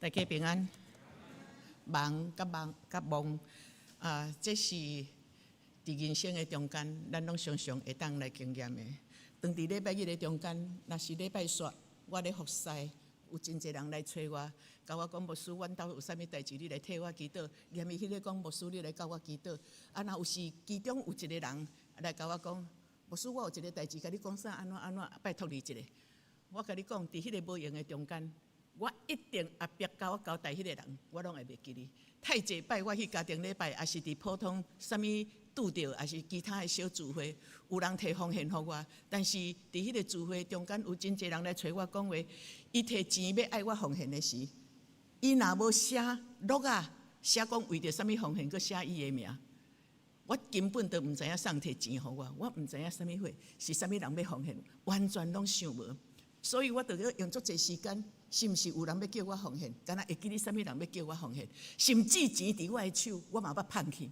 大家平安。梦甲梦这是伫人生的中间，咱拢常常会当来经验的。当伫礼拜日的中间，若是礼拜煞，我咧服侍，有真侪人来找我，甲我讲牧师，阮兜有啥物代志，你来替我祈祷。连伊迄个讲牧师，你来甲我祈祷。若有时其中有一个人来甲我讲，牧师，我有一个代志，甲你讲啥安怎，拜托你一下。我甲你讲，伫迄个无用的中间。我一定后壁甲我交代迄个人，我拢会袂记哩。太济摆我去家庭礼拜，也是伫普通啥物拄着，也是其他的小聚会，有人摕奉献互我。但是伫迄个聚会中间，有真侪人来找我讲话，伊摕钱要爱我奉献的时，伊若无写录啊，写讲为着啥物奉献，佮写伊的名，我根本都毋知影送摕钱互我，我毋知影啥物货是啥物人要奉献，完全拢想无。所以我就要用足侪时间。是毋是有人要叫我奉献？敢若会记哩啥物人要叫我奉献？甚至钱伫我的手，我嘛捌放弃。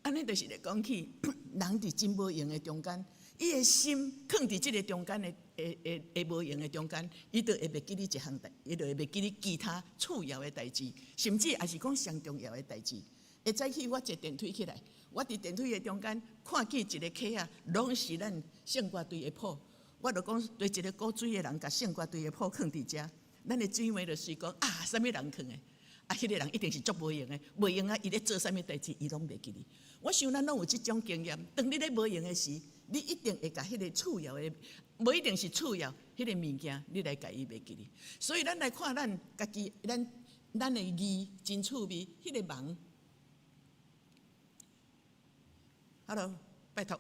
安尼就是来讲起，人伫真无用的中间，伊的心放伫即个中间的无用的中间，伊就会袂记哩一项代，伊就会袂记哩其他次要的代志，甚至也是讲上重要的代志。会早起我坐电梯起来，我伫电梯的中间看见一个客啊，拢是咱圣歌队的铺，我就讲对一个古水的人，甲圣歌队的铺放伫遮。咱的姊妹就是讲啥物人放的，迄个人一定是足无用的，无用啊！伊咧做啥物代志，伊拢袂记哩。我想咱拢有即种经验，当你咧无用的时，你一定会甲迄个次要的，无一定是次要，迄个物件你来甲伊袂记哩。所以咱来看咱家己，咱的字真趣味，迄个梦。Hello， 拜托，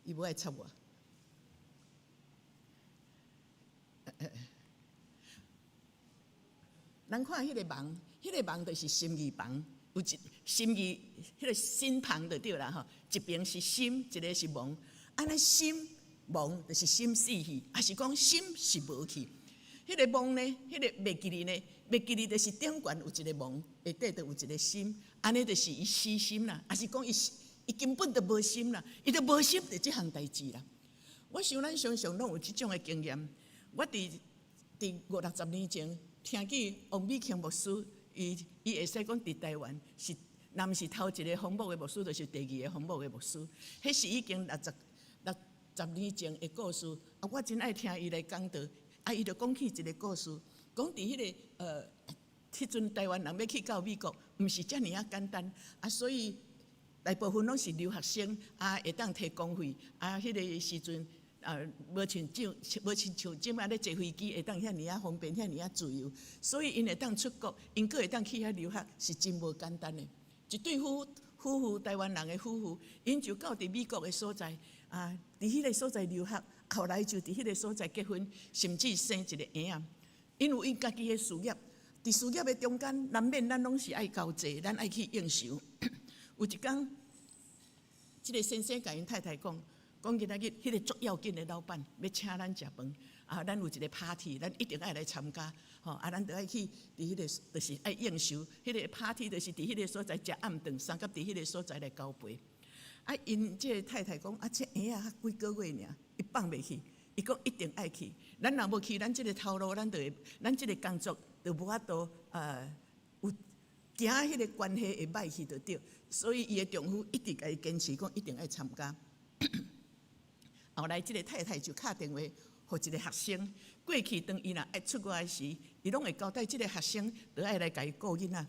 伊无爱插我。咱看迄个梦，迄个梦就是心字旁，有一心字，迄个心旁就对啦吼。一边是心，一个是梦。安尼心梦就是心死去，还是讲心是无去？迄个梦呢，迄个袂记哩呢，袂记哩就是顶悬有一个梦，下底就有一个心，安尼就是伊死心啦，还是讲伊根本就无心啦，伊就无心就即项代志啦。我想咱常常拢有即种的经验。我伫50-60年前听见王美庆牧师，伊会使讲伫台湾是，若毋是头一个访问的牧师，就是第二个访问的牧师。迄是已经60年前的故事。我真爱听伊来讲道。伊就讲起一个故事，讲伫迄个迄阵台湾人要去到美国，毋是遮尔啊简单。所以大部分拢是留学生，会当摕公费。迄个时阵。无像即摆咧坐飞机会当遐尔啊方便，遐尔啊自由，所以因会当出国，因阁会当去遐留学，是真无简单的。一对夫妇，台湾人的夫妇，因就到伫美国的所在，伫迄个所在留学，后来就伫迄个所在结婚，甚至生一个囝仔。因有因家己的事业，伫事业的中间，难免咱拢是爱交际，咱爱去应酬。有一天，即个先生甲因太太讲。讲今仔日，迄个足要紧的老板要请咱食饭，咱有一个 party， 咱一定爱来参加，咱就爱去伫迄个，就是爱应酬。迄个 party 就是伫迄个所在食暗顿，三甲伫迄个所在来交陪。因即个太太讲，这婴仔几个月尔，伊放袂去，伊讲一定爱去。咱若无去，咱即个头路，咱即个工作就无法度有行迄个关系会歹去就对。所以伊的丈夫一直甲伊坚持讲，一定爱参加。后来，即个太太就敲电话，互一个学生。过去当伊若爱出国的时，伊拢会交代即个学生，就爱来甲伊顾囡仔。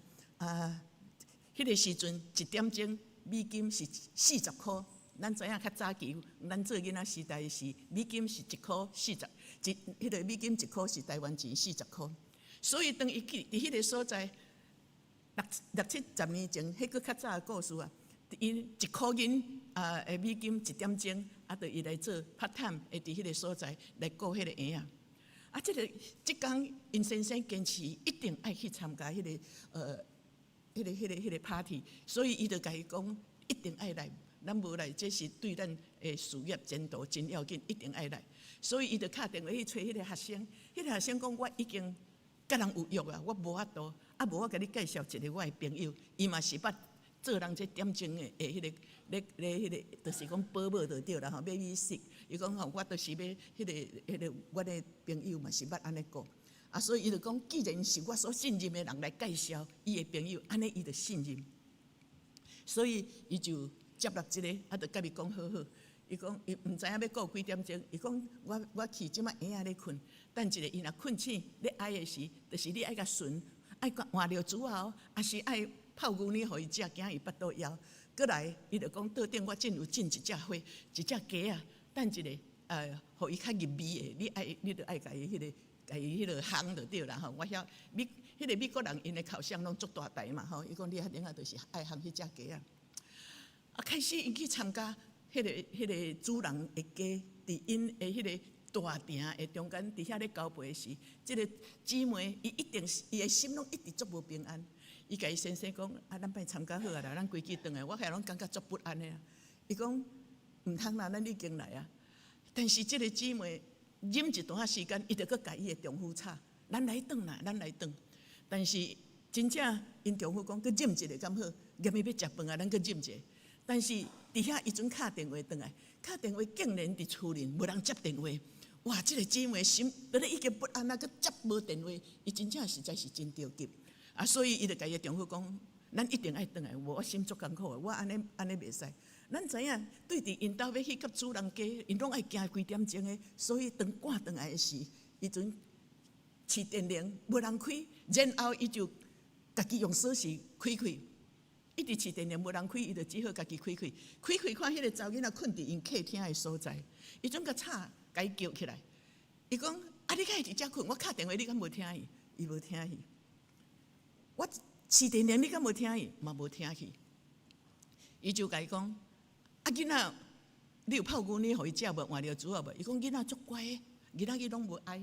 迄个时阵1点钟美金是40块。咱知影较早期，咱做囡仔时代是美金是1块40，迄个美金1块是台湾钱40块。所以当伊去伫迄个所在，60-70年前，迄个较早的故事啊。因1块银的美金1点钟，就伊来做 part time， 会伫迄个所在来顾迄个婴仔。即工因先生坚持一定爱去参加迄个 party， 所以伊就甲伊讲一定爱来，咱无来，这是对咱的事业前途真要紧，一定爱来。所以伊就敲电话去找迄个学生，迄个学生讲我已经甲人有约啊，我无法度，无我甲你介绍一个我的朋友，伊嘛是捌。做人这点钟的迄个，迄个，就是讲保姆就对啦吼，要去食，伊讲吼，我都是要迄个，我的朋友嘛是捌安尼讲。啊，所以伊就讲，既然是我所信任的人来介绍伊的朋友，安尼伊就信任，所以伊就接纳这个，啊，就甲伊讲好好。伊讲伊毋知影要过几点钟，伊讲我去即摆婴仔咧困，等一下伊若困醒，你爱的时，就是你爱甲顺，爱换着煮后，还是爱泡牛奶互伊食，惊伊腹肚枵。过来，伊就讲桌顶我有进一只花，一只鸡啊，等一下互伊较入味的，你着爱甲伊迄个。家己迄落烘就对啦吼，我晓迄个美国人因的烤箱拢足大台嘛吼，伊讲你遐顶下就是爱烘迄只鸡啊。啊，开始因去参加迄个主人的家，伫因的迄个大亭的中间，伫遐咧交陪时，即个姊妹伊一定是伊的心拢一直足无平安。伊甲伊先生讲啊，咱别参加好啊啦，咱规矩转来，我遐拢感觉足不安的啊。伊讲毋通啦，咱已经来啊，但是即个姊妹。忍一段时间，伊就搁甲伊的丈夫吵，咱来转啦，咱来转。但是真正因丈夫讲，搁忍一下敢好，严伊要食饭啊，咱搁忍一下。但是伫遐伊阵敲电话转来，敲电话竟然伫厝里无人接电话。哇！即个姊妹心都咧已经不安啊，搁接无电话，伊真正实在是真着急啊！所以伊就甲伊的丈夫讲，咱一定爱转来，我心足艰苦的，我安尼袂使。咱知影，对伫因兜要去甲主人家，因拢爱行几点钟的，所以当赶转来的时，伊阵市电铃无人开，然后伊就家己用锁匙开开。一直市电铃无人开，伊就只好家己开开。开开看迄个查囡仔困伫因客厅的所在，伊阵甲吵，甲伊叫起来。伊讲：啊，你敢会伫遮困？我敲电话你敢无听去？伊无听去。我市电铃你敢无听去？嘛无听去。伊就甲伊讲。啊，囡仔，你有泡牛奶互伊食无？换着煮啊无？伊讲囡仔足乖的，囡仔伊拢无爱。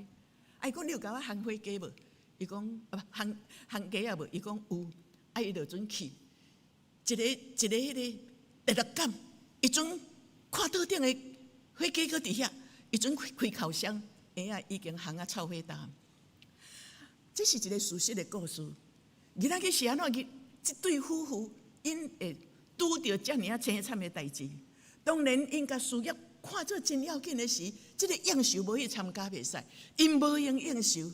啊，伊讲你有甲我烘火鸡无？伊讲啊，烘鸡啊无？伊讲有。啊，伊就阵去，一个迄个第六感，伊阵看桌顶的火鸡搁伫遐，伊阵开烤箱，婴仔已经烘啊臭火焦。这是一个事实的故事。囡仔去是安怎？即对夫妇因会。拄着遮尔啊凄惨的代志，当然因甲事业看做真要紧的时，即个应酬无去参加袂使，因无用应酬，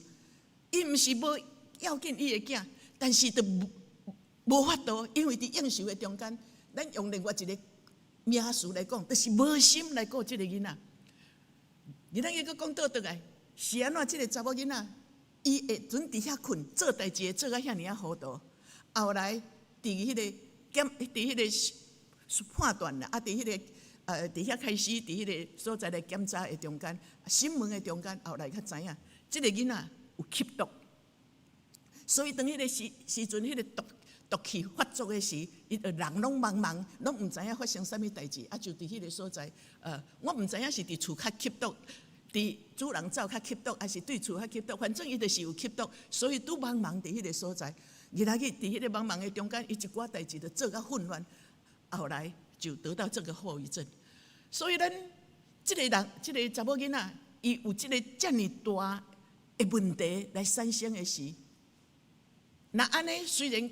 伊毋是无要紧伊的囝，但是都无法度，因为伫应酬的中间，咱用另外一个名词来讲，就是无心来顾即个囡仔。囡仔伊佫讲倒转来，是安怎？即个查某囡仔，伊会准伫遐困，做代志会做啊遐尔啊糊涂，后来伫迄个。伫迄个判断啦，啊，伫迄个伫遐开始，伫迄个所在的检查的中间，审问的中间，后来较知影，即个囡仔有吸毒，所以当迄个时阵，迄个毒气发作的时，伊人拢茫茫，拢毋知影发生啥物代志，啊，就伫迄个所在，我毋知影是伫厝较吸毒，伫主人走较吸毒，还是对厝较吸毒，反正伊就是有吸毒，所以拄茫茫伫迄个所在。日来去伫迄个茫茫的中间，伊一寡代志就做甲混乱，后来就得到这个后遗症。所以咱即个人，即个查某囡仔，伊有即个遮尔大的问题来产生的时，那安尼虽然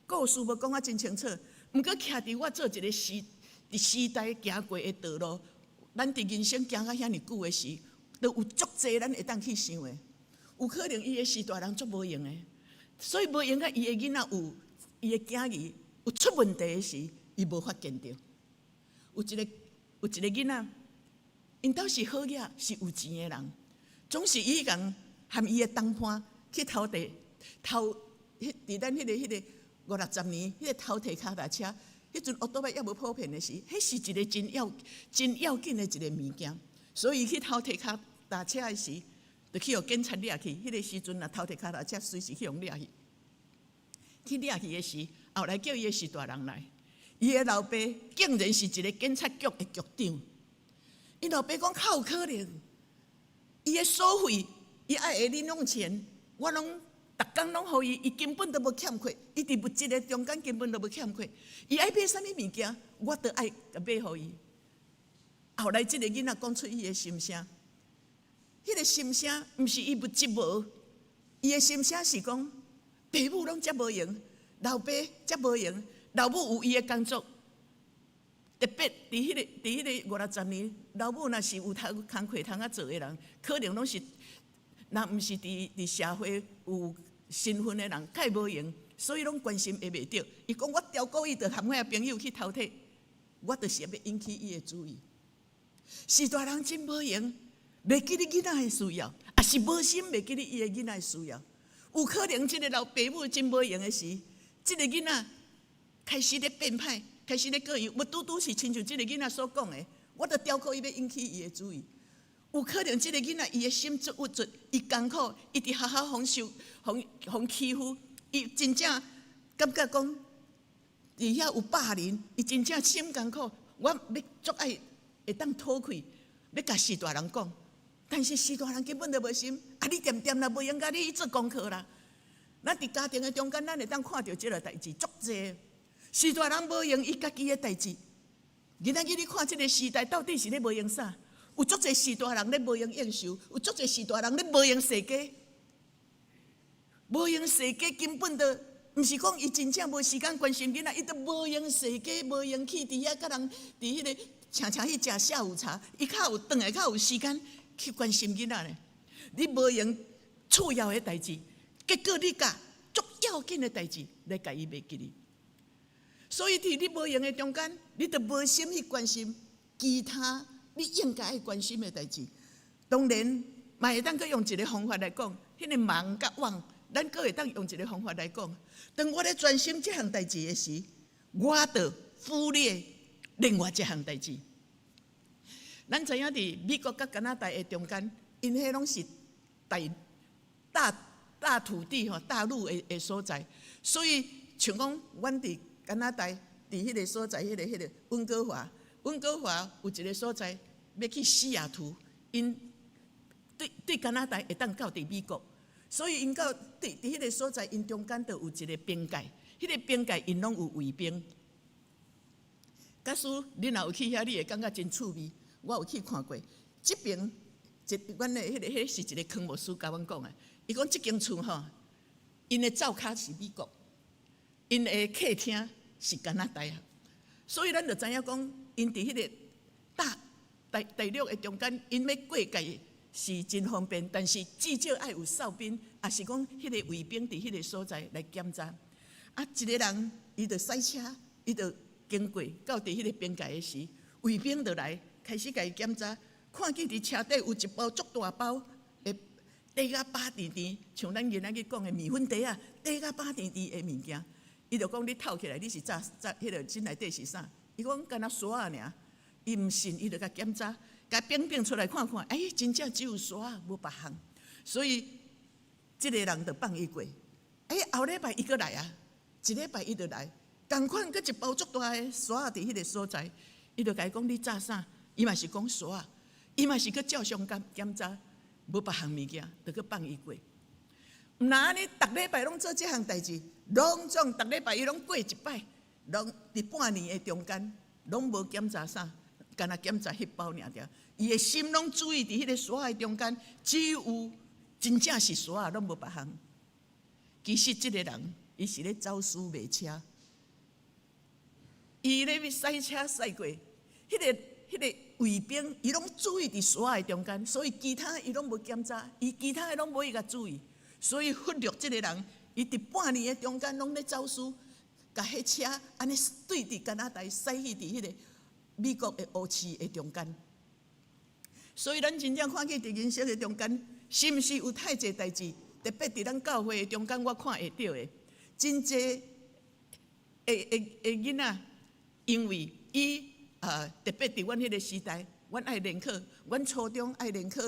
故事无讲啊真清楚，毋过徛伫我做一个时代行过的道路，咱伫人生行到遐尼久的时，都有足济咱会当去想的，有可能伊的是大人足无用的。所以无用甲伊的囡仔有伊的囝儿有出问题的时，伊无发现到。有一个囡仔，因兜是好嘢，是有钱的人，总是伊共含伊的同伴去偷伫咱迄个50-60年，迄个偷摕脚踏车，迄阵奥多麦也无普遍的时，迄是一个真要紧的一个物件。所以去偷摕脚踏车的时，就去互警察掠去，迄个时阵啊，偷摕脚踏车随时去互掠去。去掠去的时，后来叫伊的是大人来，伊的老爸竟然是一个警察局的局长。伊老爸讲how有可能？伊的所费，伊爱下零用钱，我拢逐工拢互伊，伊根本都无欠缺，伊伫物质的中间根本都无欠缺。伊爱买啥物物件，我都爱买互伊。后来即个囡仔讲出伊的心声。迄个心声毋是伊物质无，伊的心声是讲，爸母拢遮无用，老爸遮无用，老母有伊的工作，特别伫迄个50-60年，老母若是有工课通做的人，可能拢是，若毋是伫社会有身份的人，介无用，所以拢关心会袂着。伊讲我刁故意，着含我朋友去偷摕，我就是要引起伊的注意。是大人真无用，袂记你囡仔的需要，也是无心袂记你伊的囡仔的需要。有可能即个老爸母真无用的时，即个囡仔开始咧变歹。开始咧过伊，我拄是亲像即个囡仔所讲的，我着刁故意要引起伊的注意。有可能即个囡仔伊的心足郁卒，伊艰苦，伊伫学校互欺负，伊真正感觉讲，伫遐有霸凌，伊真正心艰苦。我要足爱会当讨开，要甲士大人讲，但是士大人根本就无心。啊，你点若无用甲你去做功课啦。咱伫家庭的中间，咱会当看到即个代志足济。士大人无用伊家己的代志，今仔日你看即个时代到底是咧无用啥？有足侪士大人咧无用应酬，有足侪士大人咧无用世家，无用世家根本就毋是讲伊真正无时间关心囡仔，伊都无用世家，无用去伫遐甲人伫迄个请去食下午茶，伊较有转来较有时间去关心囡仔咧。你无用次要的代志，结果你甲足要紧的代志来甲伊袂记哩。所以伫你无用的中间，你就无心去关心其他你应该爱关心的代志。当然，嘛会当佮用一个方法来讲，迄个忙甲忘，咱佮会当用一个方法来讲。当我咧专心这项代志的时，我就忽略另外一项代志。咱知影伫美国甲加拿大的中间，因迄拢是大土地吼、大陆的所在，所以像讲阮伫加拿大伫迄个所在，迄个温哥华有一个所在要去西雅图，因对加拿大会当到伫美国，所以因到伫迄个所在，因中间就有一个边界，迄个边界因拢有卫兵。假使你若有去遐，你会感觉真趣味。我有去看过，即边阮的迄是一个科牧师甲阮讲的，伊讲即间厝吼，因的灶骹是美国。因的客厅是加拿大，所以咱就知影讲，因伫迄个大陆的中间，因要过界是真方便，但是至少爱有哨兵，也是讲迄个卫兵伫迄个所在来检查。啊，一个人伊就驶车，伊就经过到伫迄个边界的时，卫兵就来开始甲伊检查，看见伫车底有一包足大包的底啊巴甜甜，像咱今仔日讲的面粉底啊，底啊巴甜甜的物件。伊就讲你透起来，你是炸迄个真内底是啥？伊讲干那沙啊尔，伊毋信，伊就甲检查，甲并出来看看，哎，真正只有沙啊，无别项。所以即个人就放伊过。哎，后礼拜伊阁来啊，一礼拜伊就来，同款阁一包足大的沙伫迄个所在，伊就甲伊讲你炸啥？伊嘛是讲沙啊，伊嘛是阁照相检查，无别项物件，就阁放伊过。毋那安尼，逐礼拜拢做即项代志。拢总逐礼拜伊拢过一摆，拢伫半年的中间，拢无检查啥，干那检查迄包尔条。伊的心拢注意伫迄个沙的中间，只有真正是沙，拢无别项。其实即个人，伊是咧走私卖车，伊咧驶车驶过，迄个卫兵，伊拢注意伫沙的中间，所以其他伊拢无检查，伊其他的拢无伊甲注意，所以忽略即个人。伊伫半年的中间拢咧走私，甲迄车安尼对伫加拿大驶去伫迄个美国的乌市的中间。所以咱真正看见伫人生的中间，是毋是有太济代志？特别伫咱教会的中间，我看会到的，真济囡仔，因为伊特别伫阮迄个时代，阮爱联考，阮初中爱联考，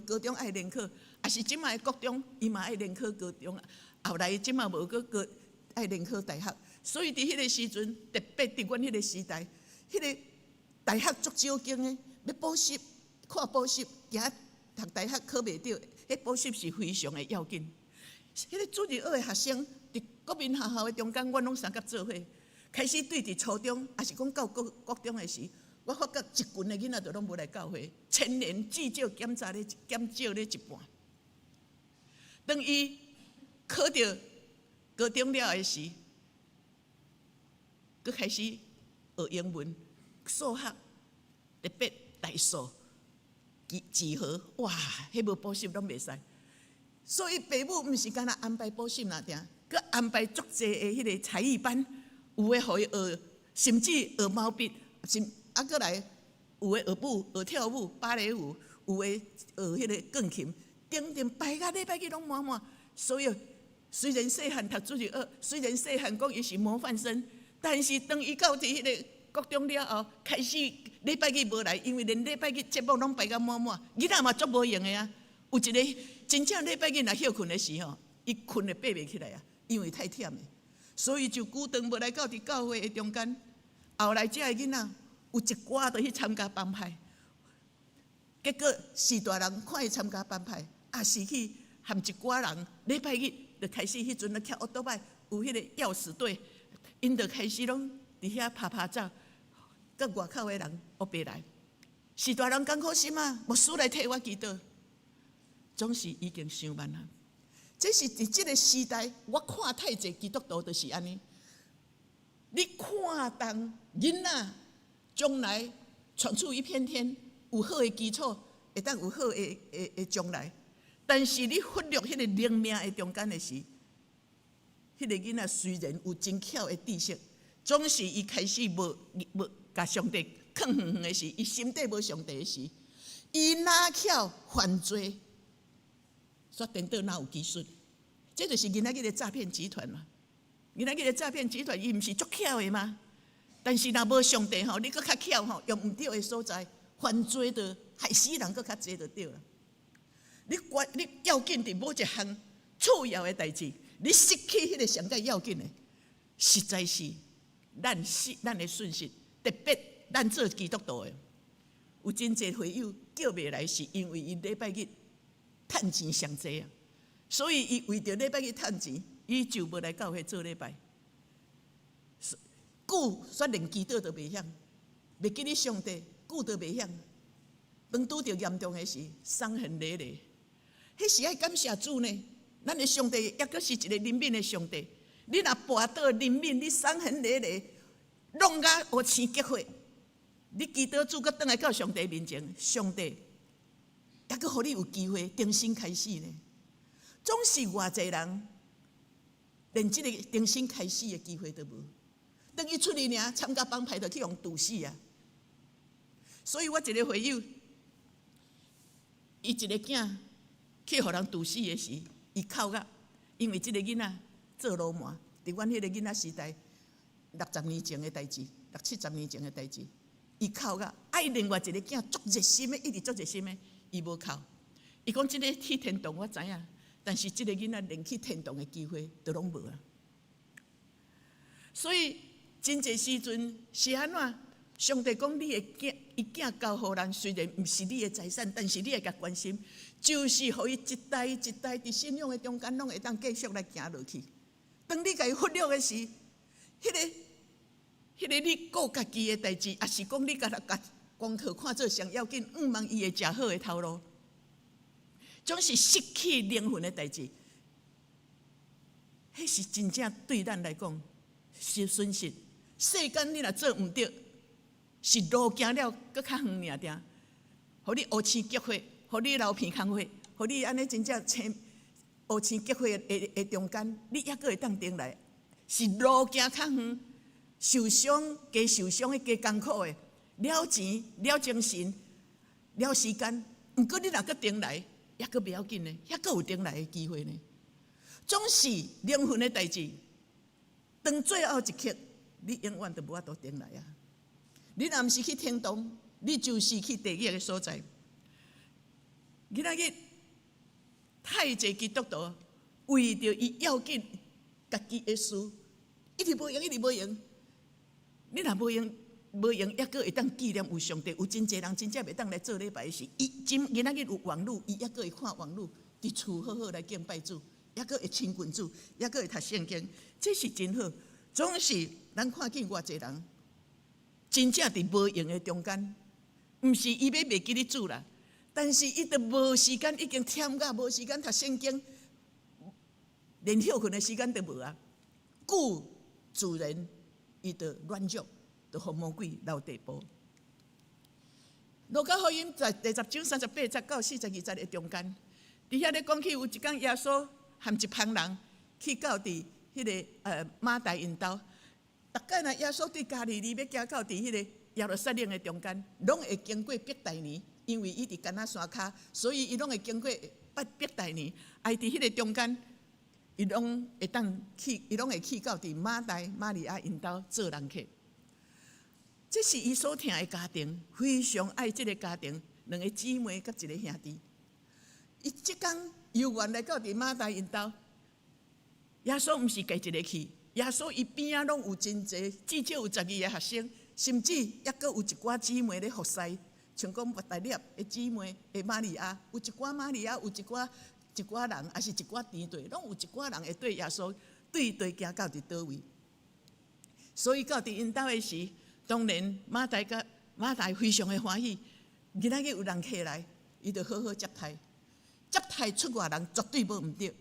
高中爱联考，也是即卖国中，伊嘛爱联考高中。后来即马无个爱联考大学，所以伫迄个时阵，特别伫阮迄个时代，迄个大学足少经的，要补习，看补习，行读大学考袂到，迄补习是非常的要紧。迄个主日学的学生，伫国民学校的中间，阮拢相甲做伙，开始对伫初中，也是讲到国中的时，我发觉一群的囡仔都拢无来教会，全年至少减少咧一半。当伊考到高中了的时，佮开始学英文，数学特别大数几何，哇，迄无补习拢袂使。所以父母毋是干那安排补习那定，佮安排足济的迄个才艺班，有诶互伊学，甚至学毛笔，佮来有诶学舞、学跳舞、芭蕾舞，有诶学迄个钢琴，定排甲礼拜日拢满满。所以虽然细汉读主日学，虽然细汉讲伊是模范生，但是当伊到伫迄个国中了后，开始礼拜日无来，因为连礼拜日节目拢排甲满满，囡仔嘛足无用的啊。有一个真正礼拜日若休困的时候，伊困会爬袂起来啊，因为太忝了。所以就久长无来到伫教会的中间。后来遮个囡仔有一寡都去参加帮派，结果士大人看伊参加帮派，也是去含一寡人礼拜日就开始迄阵咧骑奥多摆，有迄个钥匙队，因就开始拢伫遐拍照，甲外口的人学白来。士大人艰苦心啊，牧师来替我祈祷。总是已经伤慢了。这是伫这个时代，我看太济基督徒就是安尼。你看当囡仔将来闯出一片天，有好的基础，会当有好的将来。但是你忽略迄个灵命的中间的时，迄个囡仔虽然有真巧的知识，总是伊开始无甲上帝囥远远的时，伊心底无上帝的时，伊哪巧犯罪。说颠倒哪有技术？这就是今仔日的诈骗集团嘛。今仔日的诈骗集团，伊毋是足巧的吗？但是若无上帝吼，你搁较巧吼，用毋对的所在，犯罪的害死人搁较济就对了。你要紧伫某一项次要的代志，你失去迄个上界要紧的，实在是咱的损失。特别咱做基督徒的，有真济会友叫袂来，是因为伊礼拜日趁钱上济啊，所以伊为着礼拜日趁钱，伊就无来教会做礼拜。久煞连祈祷都袂晓，袂记你上帝，久都袂晓。当拄着严重的时，伤痕累累。迄是爱感谢主呢。咱的上帝也阁是一个怜悯的上帝。你若跋倒怜悯，你伤痕累累，弄甲黑青结火，你祈祷主阁倒来到上帝面前，上帝也阁互你有机会重新开始呢。总是偌济人连这个重新开始的机会都无，等伊出去尔参加帮派，就去用毒死啊！所以我一个会友，伊一个囝去互人毒死的时，伊哭甲，因为这个囡仔做流氓，伫阮迄个囡仔时代，60年前的代志，60、70年前的代志，伊哭甲爱另外一个囝足热心的，一直足热心的。伊无哭，伊讲即个去天堂我知影，但是即个囡仔连去天堂的机会都拢无啊。所以真侪时阵是安怎？上帝讲你的囝，伊囝交互人，虽然毋是你的财产，但是你会甲关心，就是互伊一代一代伫信仰的中间，拢会当继续来行落去。当你甲伊忽略的时，迄个你顾家己的代志，也是讲你甲功课看做上要紧，毋望伊会食好的头路，总是失去灵魂的代志。迄是真正对咱来讲是损失。世间你若做毋对，是路行了搁较远尔定，互你黑青结火，互你流鼻空火，互你安尼真正黑青结火的中间，你还阁会当顶来，是路行较远，受伤加受伤的加艰苦的。了钱、了精神、了时间，毋过你若阁顶来，也阁袂要紧呢，也阁有顶来的机会呢。总是灵魂的代志，当最后一刻，你永远都无法度顶来啊！你若毋是去天堂，你就是去地狱的所在。今仔日太济基督徒为着伊要紧家己的事，一直无用，一直无用。你若无用，抑阁会当纪念有上帝，有真济人真正袂当来做礼拜的时，伊今仔日有网络，伊抑阁会看网络，伫厝好好来敬拜主，抑阁会亲近主，抑阁会读圣经，这是真好。总是咱看见偌济人，真正伫无用的中间，毋是伊要袂记你主啦，但是伊都无时间，已经忝甲无时间读圣经，连休困的时间都无啊。故自然伊就软弱。就互魔鬼留地步，路加福音在第10章38节到42节的中间，伫遐咧讲起有一天耶稣含一帮人去到伫迄个马大因兜，大概呢耶稣对加利利要行到伫迄个耶路撒冷的中间，拢会经过伯大尼，因为伊伫橄榄山骹，所以伊拢会经过伯大尼。伫迄个中间，伊拢会去到伫马大、玛利亚因兜做人客。这是伊所疼的家庭，非常爱这个家庭，两个姊妹甲一个兄弟。伊即天游园来到伫马大因兜，耶稣毋是家一个去，耶稣伊边仔拢有真侪，至少有12个学生，甚至还佫有一寡姊妹咧服侍，像讲伯大尼的姊妹的玛利亚，有一寡玛利亚，有一寡人，也是一寡团队，拢有一寡人会对耶稣对行到伫倒位。所以到伫因兜的时，当然马大非常的欢喜，今仔日有人客来，伊就好好接待。接待出外人绝对无毋对。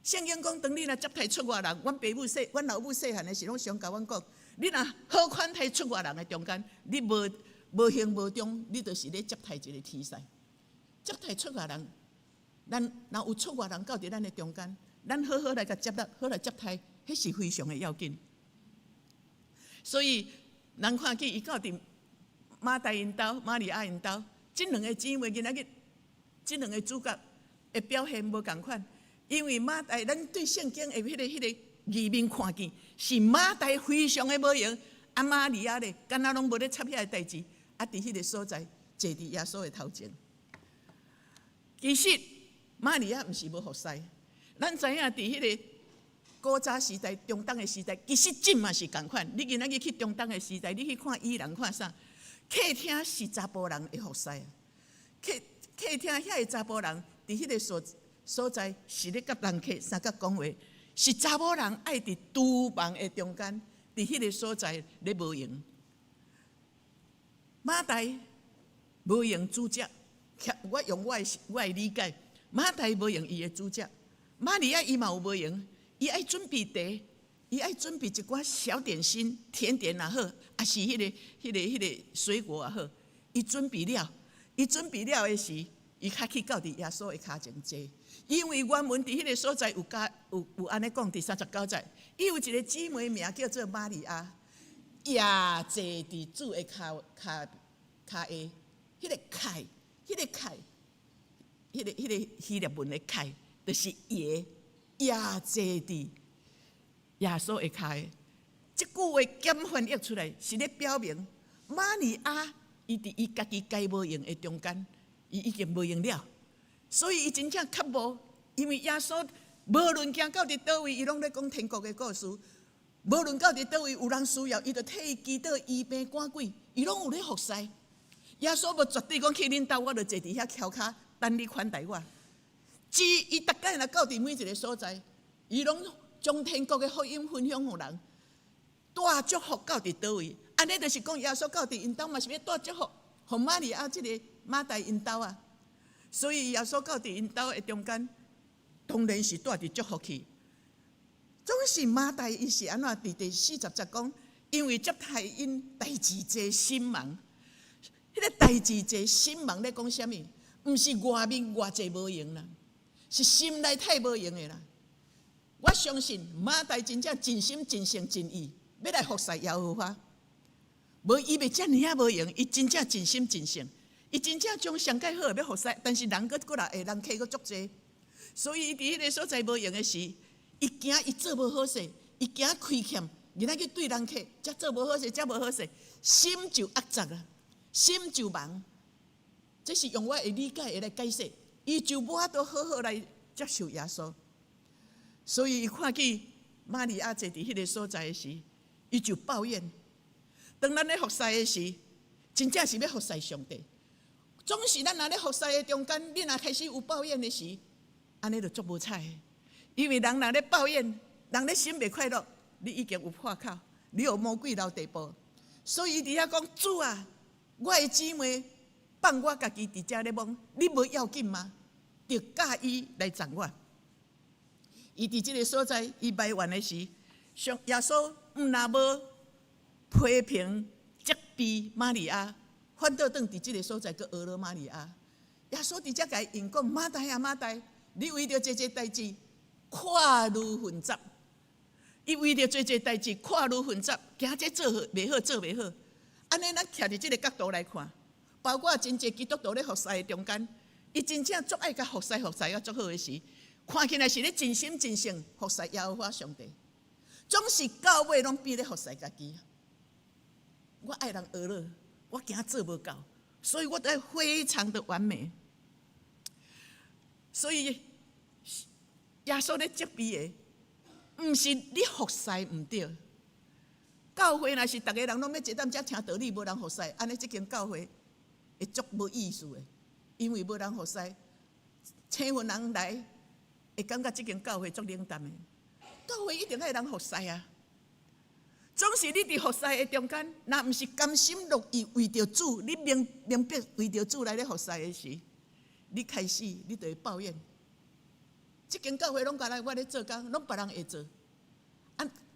圣经讲，当你若接待出外人，阮老母细汉的时拢常甲阮讲，你若好款待出外人的中间，你无形无中，你就是咧接待一个天使。接待出外人，咱若有出外人到伫咱的中间，咱好好来甲接纳，好来接待，迄是非常的要紧。所以，人看见伊到伫马大因兜、玛利亚因兜，即两个姊妹今仔日，即两个主角的表现无共款，因为马大，咱对圣经的迄个字面看见，是马大非常的无用，玛利亚咧，敢若拢无咧插遐个代志，伫迄个所在坐伫耶稣的头前。其实玛利亚毋是无服侍，咱知影伫迄个古早时代、中东的时代，其实真嘛是共款。你今仔日去中东的时代，你去看伊人看啥？客厅是查甫人的服侍，客厅遐个查甫人。伫迄个所在是咧甲人客三角讲话，是查某人爱伫厨房的中间，伫迄个所在咧无用。马大无用主食，我用我的理解，马大无用伊的主食。玛利亚伊嘛有无用，伊爱准备茶，伊爱准备一寡小点心、甜点也好，也是迄个水果也好，伊准备了的时。伊较去到伫耶稣的骹前坐，因为原文伫迄个所在有安尼讲，伫39节，伊有一个姊妹名叫做玛利亚，也坐伫主的骹下，迄个凯，迄个希腊文的凯，就是也坐伫耶稣的骹下。即句话简翻译出来，是咧表明玛利亚伊伫伊家己该无用的中间。伊已经无用了，所以伊真正较无，因为耶稣无论行到伫倒位，伊拢咧讲天国的故事。无论到伫倒位有人需要，伊就替伊祈祷、医病赶鬼，伊拢有咧服侍。耶稣无绝对讲去恁兜，我就坐伫遐翘脚等你款待我。伊逐摆若到伫每一个所在，伊拢将天国的福音分享互人，带祝福到伫倒位。安尼就是讲，耶稣到伫因兜嘛是要带祝福，互玛利亚即个。马大因兜啊，所以耶稣到伫因兜的中间，当然是带伫祝福去。总是马大伊是安怎伫第40节讲，因为接待因代志济心忙，迄个代志济心忙咧讲啥物？毋是外面偌济无用啦，是心内太无用的啦。我相信马大真正真心真性真意要来服侍耶和华，无伊袂遮尔无用，伊真正真心真性。伊真正将上介好的要服侍，但是人过来人客佫足济，所以伊伫迄个所在无用的时，伊惊伊做无好势，伊惊亏欠，今仔日对人客则做无好势，则无好势，心就压杂啦，心就忙。这是用我的理解会来解释，伊就无法度好好来接受耶稣。所以伊看见玛利亚坐伫迄个所在的时，伊就抱怨。当咱咧服侍的时，真正是要服侍上帝。总是咱若咧服侍的中间，你若开始有抱怨的时，安尼就足无彩。因为人若咧抱怨，人咧心袂快乐，你已经有破口，你有魔鬼到地步。所以伫遐讲主啊，我的姊妹放我家己伫遮咧懵，你无要紧吗？就教伊来赞我。伊伫即个所在，伊埋怨的时，耶稣毋若无批评责备玛利亚。反倒转伫即个所在，搁俄罗马利亚。耶稣伫遮甲伊应讲：马大啊，马大，你为着这代志跨路混杂，伊为着这代志跨路混杂，惊这做袂好，做袂好。安尼咱徛伫即个角度来看，包括真济基督徒咧服侍的中间，伊真正足爱甲服侍啊足好的时，看起来是咧真心真性服侍耶和华上帝，总是到尾拢变咧服侍家己。我爱人学了，我惊做无到，所以我得非常的完美。所以耶稣咧责备的，毋是你服侍毋对。教会若是逐个人拢要坐踮遮听道理，无人服侍，安尼即间教会会足无意思的，因为无人服侍，千份人来会感觉即间教会足冷淡的。教会一定爱人服侍啊！总是你伫服侍的中间，若毋是甘心乐意为着主，你明白为着主来咧服侍的时，你开始你就会抱怨。即间教会拢甲我咧做工，拢别人会做。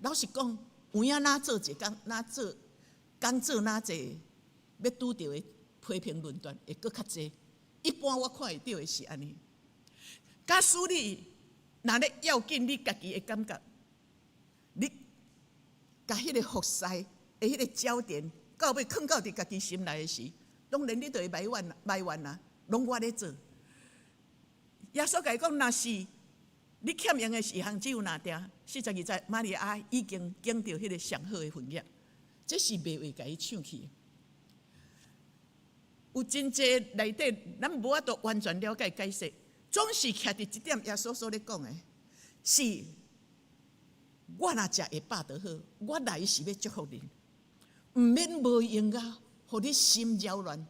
老实讲。有影哪做一工，哪做工做哪济，要拄到的批评论断会搁较济。一般我看会到的是安尼。假使你若咧要紧，你家己的感觉，你甲迄个服侍的迄个焦点，到尾放到伫家己心内的时，当然你就会埋怨啦，拢我咧做。耶稣甲伊讲，若是你欠用的事项只有哪点？42节，玛利亚已经拣到迄个上好的婚约，这是袂话甲伊抢去的。有真济内底，咱无法度完全了解解释，总是徛伫一点耶稣所咧讲的，是我若食会饱就好，我来是要祝福你，毋免无用啊，互你心扰乱。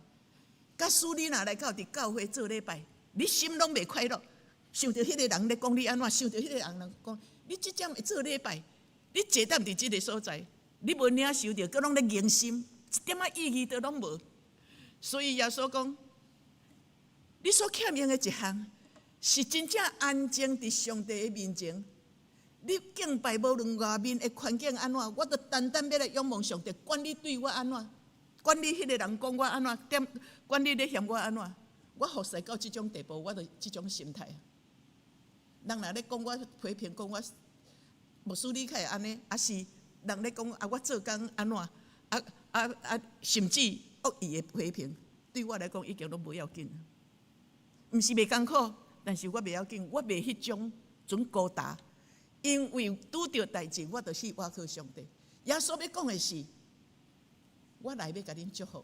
假使你若来到伫教会做礼拜，你心拢袂快乐。想到迄个人咧讲你安怎，想到迄个人讲你即点会做礼拜，你坐踮伫即个所在，你无领受着，佮拢咧凝心，一点仔意义都拢无。所以耶稣讲，你所欠用的一项，是真正安静伫上帝的面前。你敬拜无论外面的环境安怎，我就单单要来仰望上帝，管你对我安怎，管你迄个人讲我安怎，管你咧嫌我安怎，我服侍到即种地步，我就即种心态。人若咧讲我批评，讲我牧师你开安尼，还是人咧讲我做工安怎，甚至恶意的批评，对我来讲已经都无要紧。毋是袂艰苦，但是我袂要紧，我袂迄种高大，因为拄着代志，我就是倚靠上帝。耶稣要讲的是，我来要甲恁祝福，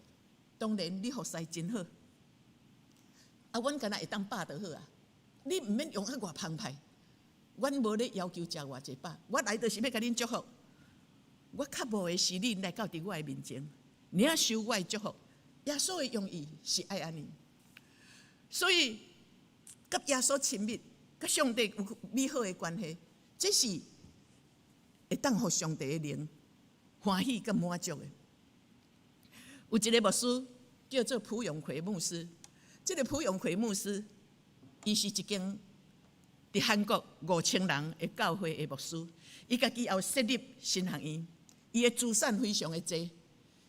当然你服侍真好，阮敢若会当饱就好啊。你毋免用遐偌澎湃，阮无咧要求食偌济饱，我来就是要甲恁祝福。我较无的是你来到伫我的面前，你要受我的祝福。耶稣的用意是爱安尼，所以甲耶稣亲密，甲上帝有美好的关系，这是会当互上帝的灵欢喜甲满足的。有一个牧师叫做蒲永奎牧师，这个蒲永奎牧师。伊是一间伫韩国5000人的教会的牧师，伊家己也有设立神学院，伊的资产非常的多。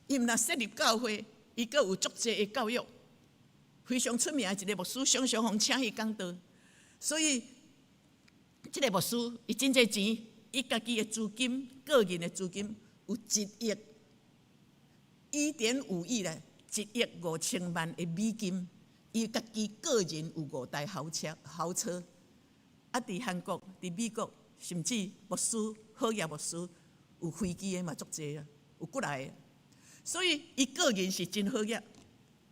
伊毋但设立教会，伊阁有足济的教育，非常出名的一个牧师，常常互请伊讲道。所以，这个牧师伊真济钱，伊家己的资金、个人的资金有1.5亿咧，1.5亿的美金。伊家己个人有5台豪车，伫韩国、伫美国，甚至牧师、好业牧师有飞机的嘛足济啊，有几来个。所以伊个人是真好业，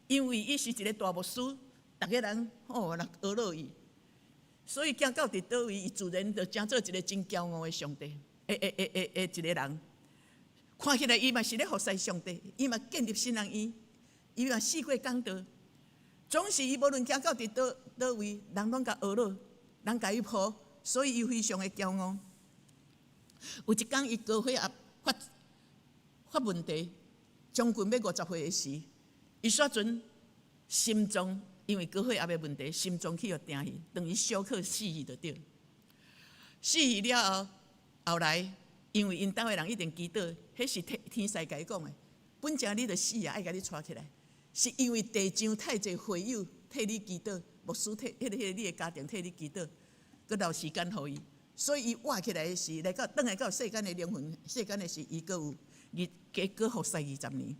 因为伊是一个大牧师，逐个人若学落伊，所以行到伫倒位，伊自然就成做一个真骄傲的上帝，一个人。看起来伊嘛是咧服侍上帝，伊嘛建立新人院，伊嘛试过讲道。总是伊无论行到伫倒位，人拢甲学落，人甲伊抱，所以伊非常的骄傲。有一天，伊高血压发问题，将近要50岁的时，伊煞阵心脏因为高血压的问题，心脏去互定去，等于小可死去就对。死去了后来，因为因兜的人一定祈祷，迄是天使甲伊讲的，本正你著死啊，爱甲你带起来。是因为地上太侪会友替你祈祷，牧师替你的家庭替你祈祷，佮留时间互伊，所以伊活起来的是来到转来到世间的灵魂，世间的是伊佮有加服侍20年。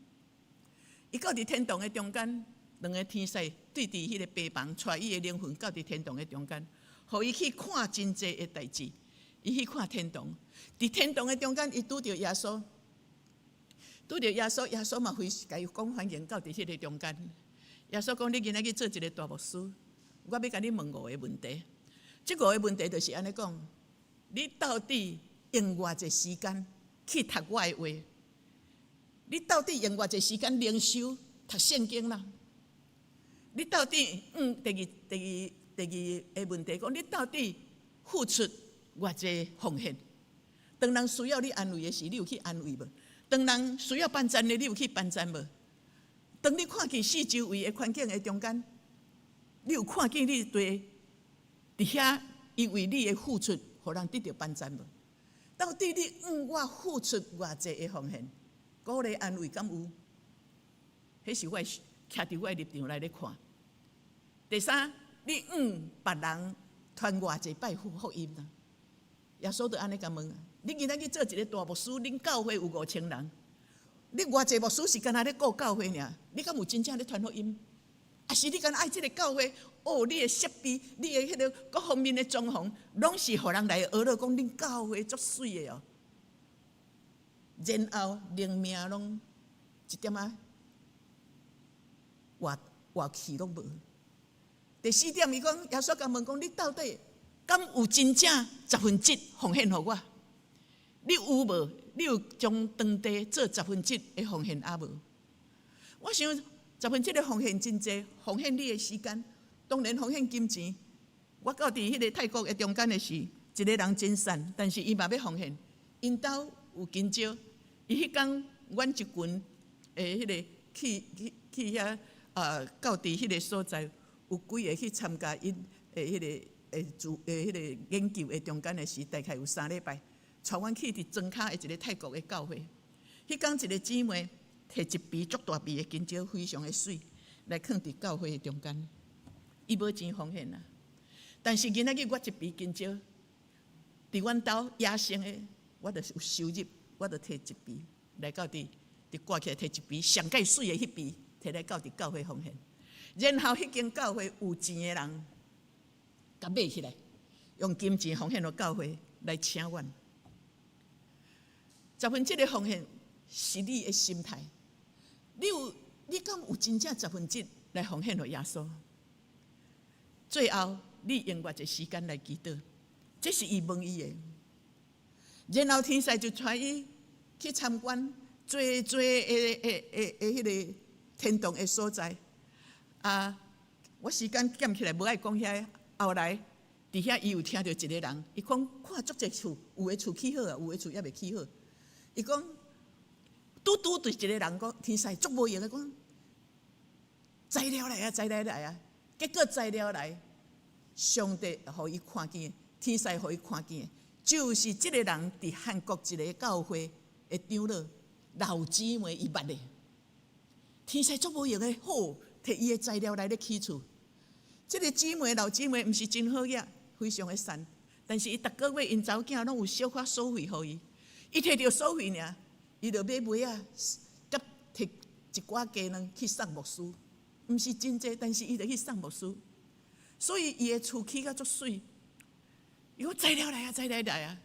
伊到伫天堂的中间，两个天使对伫迄个病房，带伊的灵魂到伫天堂的中间，互伊去看真济的代志。伊去看天堂，伫天堂的中间，伊拄着耶稣，耶稣嘛非甲伊讲欢迎到伫迄个中间。耶稣讲：你今仔去做一个大牧师，我要甲你问5个问题。这5个问题就是安尼讲：你到底用偌济时间去读我的话？你到底用偌济时间灵修读圣经啦？你到底第二个问题讲：你到底付出偌济奉献？当人需要你安慰的时，你有去安慰无？当人需要帮赞的，你有去帮赞无？当你看见四周围的环境的中间，你有看见你对伫遐因为你的付出，互人得到帮赞无？到底你我付出偌济的奉献？鼓励安慰敢有？迄是我徛伫我的立场来咧看。第三，你别人传偌济拜福音啊？耶稣就安尼甲问啊：你今仔去做一个大牧师，恁教会有5000人，你偌济牧师是干那咧顾教会尔？你敢有真正咧传福音？还是你敢爱即个教会？你的设备，你的迄个各方面的装潢，拢是互人来学了讲恁教会足水的哦。然后灵命拢一点仔活气拢无。第四点，伊讲耶稣甲问讲：你到底敢有真正1/10奉献互我？你有无？你有将当地做1/10的奉献啊无？我想1/10的奉献真济，奉献你的时间，当然奉献金钱。我到伫迄个泰国的中间的时，一个人真善，但是伊嘛要奉献，因兜有金少。伊迄天，阮一群迄个去遐到伫迄个所在，有几个去参加因迄个迄个研究的中间的时，大概有3礼拜，带阮去伫庄卡的一个泰国的教会。迄天一个姊妹摕一杯足大杯的金蕉，非常的水，来放伫教会的中间。伊无钱奉献啊，但是今仔日我一杯金蕉，伫阮兜野生的，我著有收入。我就摕一杯来到伫挂起来，摕一杯上介水的迄杯，摕来到伫教会奉献。然后迄间教会有钱的人，甲买起来，用金钱奉献到教会来请阮。1/10的奉献是你的心态。你敢有真正1/10来奉献给耶稣？最后，你用偌济时间来祈祷，这是伊问伊的。然后天使就带伊去参观最迄个天堂的所在。我时间减起来，无爱讲遐。后来伫遐伊有听到一个人，伊讲看足侪厝，有的厝起好啊，有的厝还未起好。伊讲拄对一个人讲，天使足无用的讲，材料来啊，材料来啊。结果材料来，上帝互伊看见，天使互伊看见。就是这个人伫韩国一个教会的长老老姊妹伊捌的，天使足无用的好，摕伊的材料来咧起厝。这个老姊妹毋是真好嘢，非常的善，但是伊逐个月因查某囝拢有小可所费互伊，伊摕到所费尔，伊就买麦啊，甲摕一寡鸡卵去送牧师，毋是真济，但是伊就去送牧师，所以伊的厝起甲足水。伊讲材料来啊，材料来啊！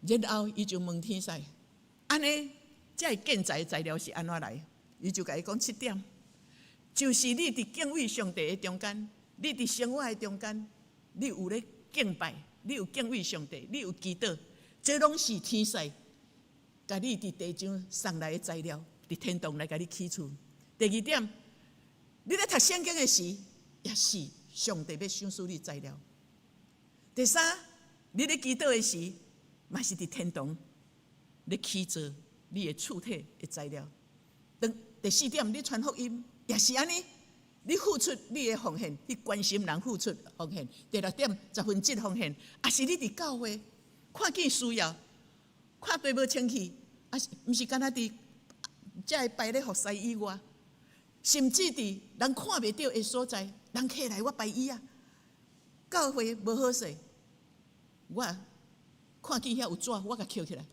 然后伊就问天使：安尼，这建材材料是安怎来？伊就甲伊讲7点，就是你伫敬畏上帝的中间，你伫生活的中间，你有咧敬拜，你有敬畏上帝，你有祈祷，这拢是天使甲你伫地上送来的材料，伫天堂来甲你起厝。第2点，你咧读圣经的时，也是上帝要赏赐你材料。第3，你咧祈祷的时，嘛是伫天堂咧起造你的躯体的材料。第4点，你传福音也是安尼，你付出你的奉献，去关心人付出奉献。第6点，1/10奉献，也是你伫教会看见需要，看地无清气，毋是干那伫遮个拜咧服侍以外，甚至伫人看袂到的所在，人起来我拜伊啊。教会无好势，我看见遐有纸，我甲捡起来。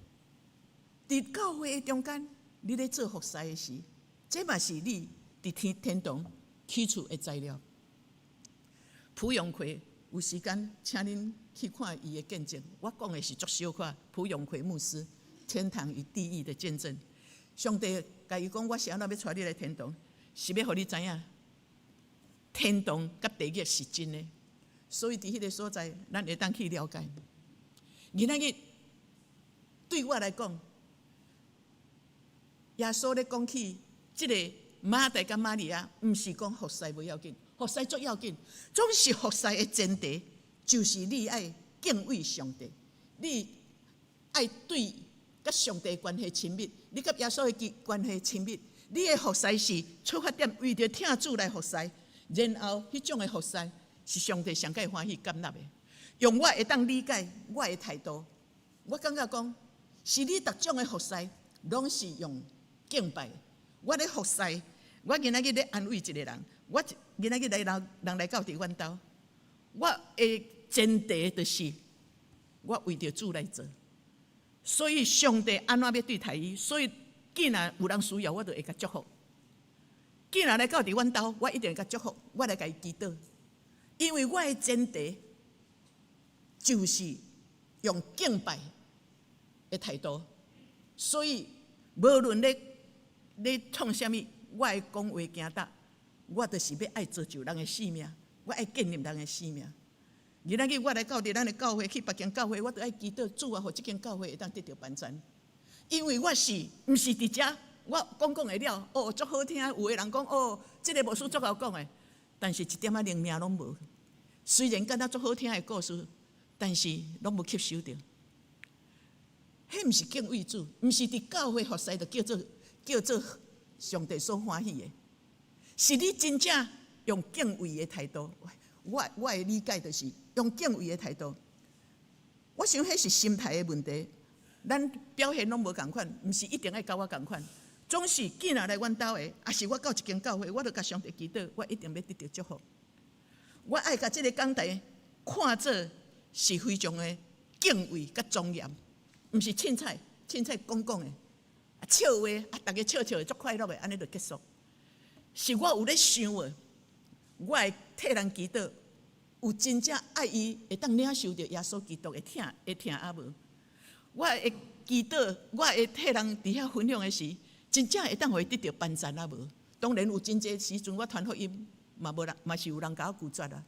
伫教会的中间，你咧做服侍的时，这嘛是你伫天堂起厝的材料。蒲永奎有时间，请恁去看伊的见证。我讲的是足小可，蒲永奎牧师天堂与地狱的见证。上帝甲伊讲，我是安怎要带你来天堂，是要互你知影，天堂甲地狱是真的。所以伫迄个所在，咱会当去了解。今仔日对我来讲，耶稣咧讲起即个马大甲玛利亚，毋是讲服侍不要紧，服侍足要紧。总是服侍的前提，就是你爱敬畏上帝，你爱对甲上帝关系亲密，你甲耶稣的关系亲密。你的服侍是出发点为着听主来服侍，然后迄种的服侍。是上帝上界欢喜接纳的，用我会当理解我的态度。我感觉讲，是你逐种的服侍，拢是用敬拜。我咧服侍，我今仔日咧安慰一个人，我今仔日来人来到伫阮兜，我的前提就是我为着主来做。所以上帝安怎要对待伊，所以既然有人需要，我就会甲祝福。既然来到伫阮兜，我一定会甲祝福，我来甲伊祈祷。因为我的前提就是用敬拜的态度，所以无论咧创啥物，我的讲话行达，我就是要爱造就人的性命，我爱建立人的性命。今仔日我来到伫咱的教会，去别间教会，我都爱祈祷主啊，互即间教会会当得到帮助。因为我毋是伫遮，我讲会了，哦，足好听。有的人讲，哦，即个牧师足好讲的。但是一点仔灵命拢无。虽然敢若足好听的故事，但是拢无吸收着。迄毋是敬畏主，毋是伫教会服侍就叫做上帝所欢喜的。是你真正用敬畏的态度。我的理解就是用敬畏的态度。我想迄是心态的问题。咱表现拢无共款，毋是一定爱甲我共款。总是既然来阮兜的，也是我到一间教会，我就甲上帝祈祷，我一定要得到祝福。我爱甲即个讲台看做是非常的敬畏甲庄严，毋是凊彩讲的，笑话大家笑的足快乐的，安尼就结束。是我有咧想的，我会替人祈祷，有真正爱伊会当领受着耶稣基督的疼啊无？我会祈祷，我会替人伫遐分享的时，真正会当互伊得到帮助啊无？当然有真济时阵，我传福音嘛无人，嘛是有人甲我拒绝啊。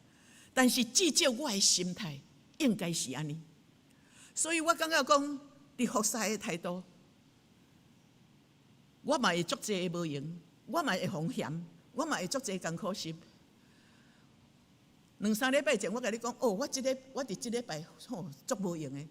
但是至少我的心态应该是安尼。所以我感觉讲，伫服侍的态度，我嘛会足济的无用，我嘛会风险，我嘛会足济艰苦心。2-3礼拜前，我甲你讲，哦，我伫即礼拜足无用的。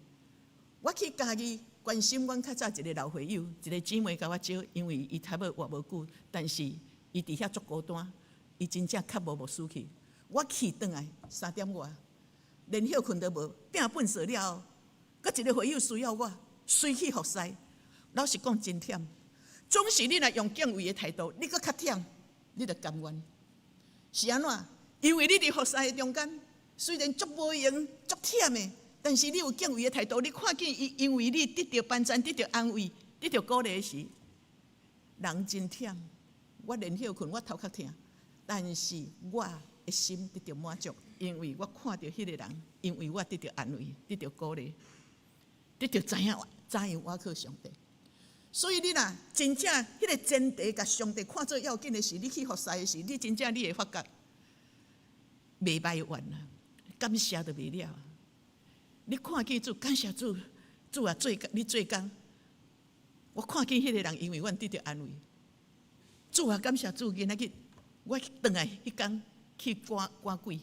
我去家己关心阮较早一个老会友，一个姊妹甲我招，因为伊差不多活无久，但是伊伫遐足孤单，伊真正较无牧师去。我去转来3点外，连休困都无，拼粪扫了后，佮一个会友需要我，随去服侍。老实讲真忝，总是你若用敬畏的态度，你佮较忝，你就甘愿。是安怎？因为你伫服侍的中间，虽然足无用、足忝的。但是你有敬畏的态度，你看见伊因为你得到帮助、得到安慰、得到鼓励时，人真忝。我连休困，我头壳痛，但是我的心得到满足，因为我看到迄个人，因为我得到安慰、得到鼓励、得到知影我靠上帝。所以你若真正迄个前提，甲上帝看做要紧的事，你去服侍的时，你真正你会发觉袂埋怨啊，感谢都袂了。你看见主，感谢主，主啊，你做工。我看见迄个人，因为阮得到安慰。主啊，感谢主，今仔日我转来迄天去赶鬼，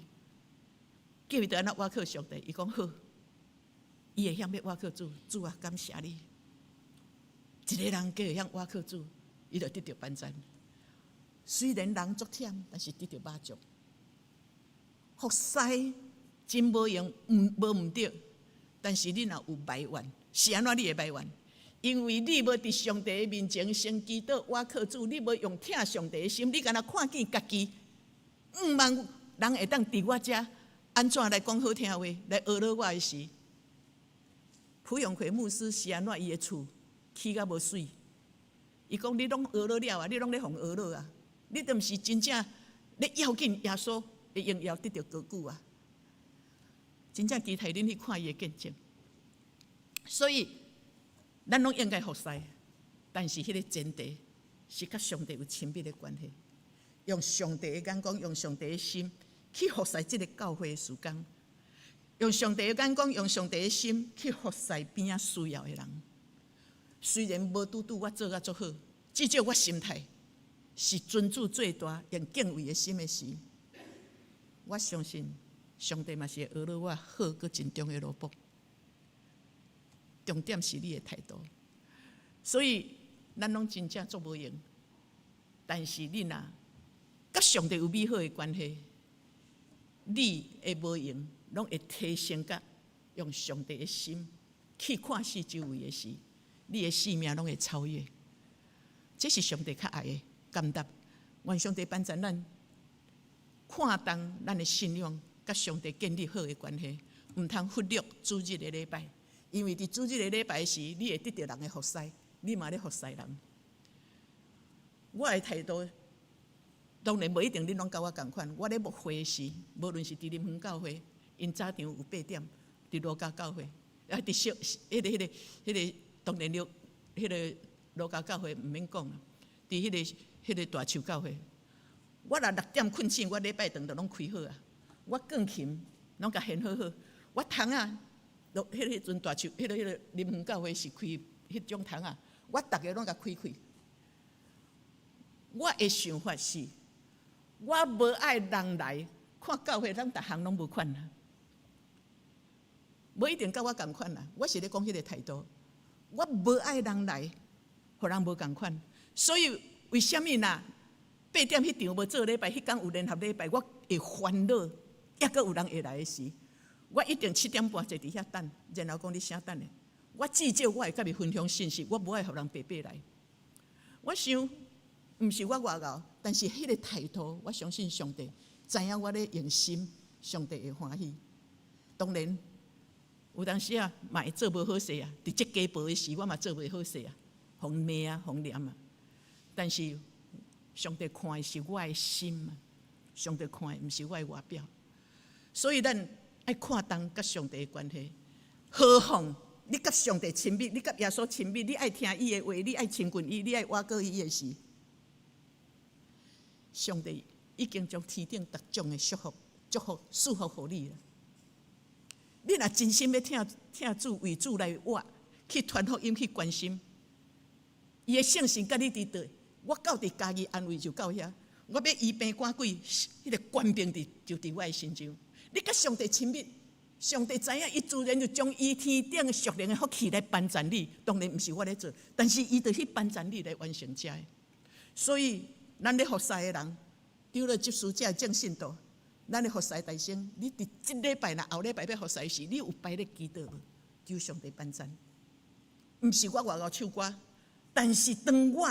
叫伊安怎倚靠上帝。伊讲好，伊会晓要倚靠主。主啊，感谢你。一个人叫会晓倚靠主，伊就得到帮助。虽然人足忝，但是得到满足。服侍真无用，无毋对。但是你若有埋怨，是安怎你会埋怨？因为你无伫上帝的面前先祈祷倚靠主，你无用疼上帝的心，你敢若看见家己5万人会当伫我遮安怎来讲好听话，来学了我的时，蒲永奎牧师是安怎伊的厝起甲无水？伊讲你拢学了啊，你拢咧互学了啊，你都毋是真正咧要紧耶稣会荣耀得到高举啊！真正期待恁去看伊的见证。所以，咱拢应该服侍，但是迄个前提是甲上帝有亲密的关系，用上帝的眼光，用上帝的心去服侍这个教会的事工，用上帝的眼光，用上帝的心去服侍边仔需要的人。虽然无拄我做甲足好，至少我心态是尊主最大，用敬畏的心的时，我相信上帝嘛是会学了我好搁真重的萝卜。重点是你的态度，所以咱拢真正做无用。但是你若甲上帝有美好的关系，你的无用拢会提升甲用上帝的心去看四周围的事，你的性命拢会超越。这是上帝较爱的感答。愿上帝帮助咱看重咱的信仰，甲上帝建立好的关系，毋通忽略主日的礼拜。因为伫主日的礼拜时，你会得到人的服侍，你嘛咧服侍人。我的态度当然无一定，恁拢甲我同款。我咧牧会时，无论是伫林园教会，因早场有8点，伫罗家教会，啊，伫小迄个当然了，迄个罗家教会毋免讲啦。伫迄个大树教会，我若6点困醒，我礼拜堂就拢开好啊。我钢琴拢甲弦好好，我窗啊。迄阵大树，迄个林园教会是开迄种窗啊，我逐个拢甲开开。我的想法是，我无爱人来看教会，咱逐项拢无款啦，无一定甲我同款啦。我是咧讲迄个态度，我无爱人来，互人无同款。所以为什么啦？8点迄场无做礼拜，迄天有联合礼拜，我会烦恼，抑阁有人会来的时。我一定7点半坐伫遐等，然后讲你啥等的。我至少我会甲伊分享信息，我无爱互人白白来。我想，毋是我外敖，但是迄个态度，我相信上帝知影我咧用心，上帝会欢喜。当然，有当时啊，嘛会做无好势啊。伫这家暴的时，我嘛做袂好势啊，互骂啊，互念啊。但是上帝看的是我的心啊，上帝看的毋是我的外表，所以咱爱看重甲上帝的关系，何况你甲上帝亲密，你甲耶稣亲密，你爱听伊的话，你爱亲近伊，你爱挖过伊的时，上帝已经将天顶各种的祝福祝福互你了。你若真心要听主为主来活，去传福音，去关心，伊的圣神甲你伫倒，我到伫家己安慰就到遐。我要医病赶鬼，迄个官兵就伫我的身上。你甲上帝亲密，上帝知影，伊自然就将伊天顶属灵的福气来颁赞你。当然毋是我咧做，但是伊就去颁赞你来完成这个。所以，咱咧服侍的人，除了接受这正信徒，咱咧服侍大生，你伫这礼拜啦、后礼拜要服侍时，你有摆咧祈祷无？求上帝颁赞。毋是我外敖唱歌，但是当我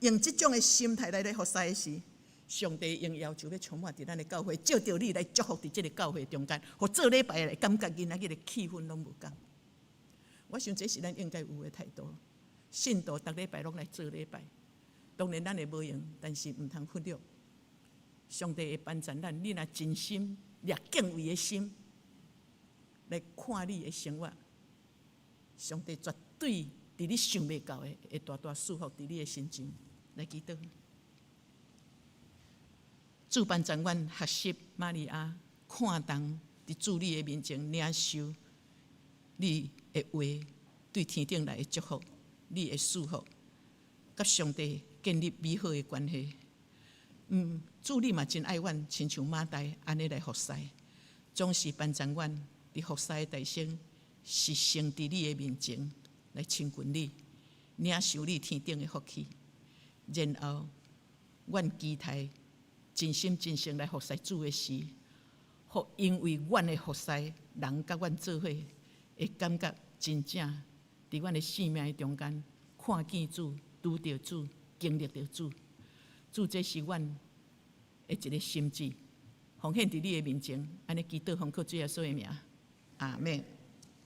用这种的心态来服侍的时，上帝用要求要充满伫咱的教会，照着你来祝福伫这个教会中间，互做礼拜来感觉囡仔迄个气氛拢无共。我想这是咱应该有的态度。信徒逐礼拜拢来做礼拜，当然咱会无用，但是毋通忽略。上帝会颁赞咱，你若真心、掠敬畏的心来看你的生活，上帝绝对伫你想袂到的，会大大祝福伫你的心中。来祈祷。主颁赞阮学习玛利亚，看重伫主你的面前领受你的话，对天顶来的祝福，你的祝福，甲上帝建立美好的关系。主你嘛真爱阮，亲像马大安尼来服侍，总是颁赞阮伫服侍的大生，是先伫你的面前来亲近你，领受你天顶的福气，然后阮期待真心真性来服侍主的时，互因为阮的服侍，人甲阮做伙会感觉真正伫阮的生命的中间看见主、拄着主、经历着主。主，这是阮的一个心志，奉献伫你的面前，安尼祈祷，奉靠主耶稣的名，阿门。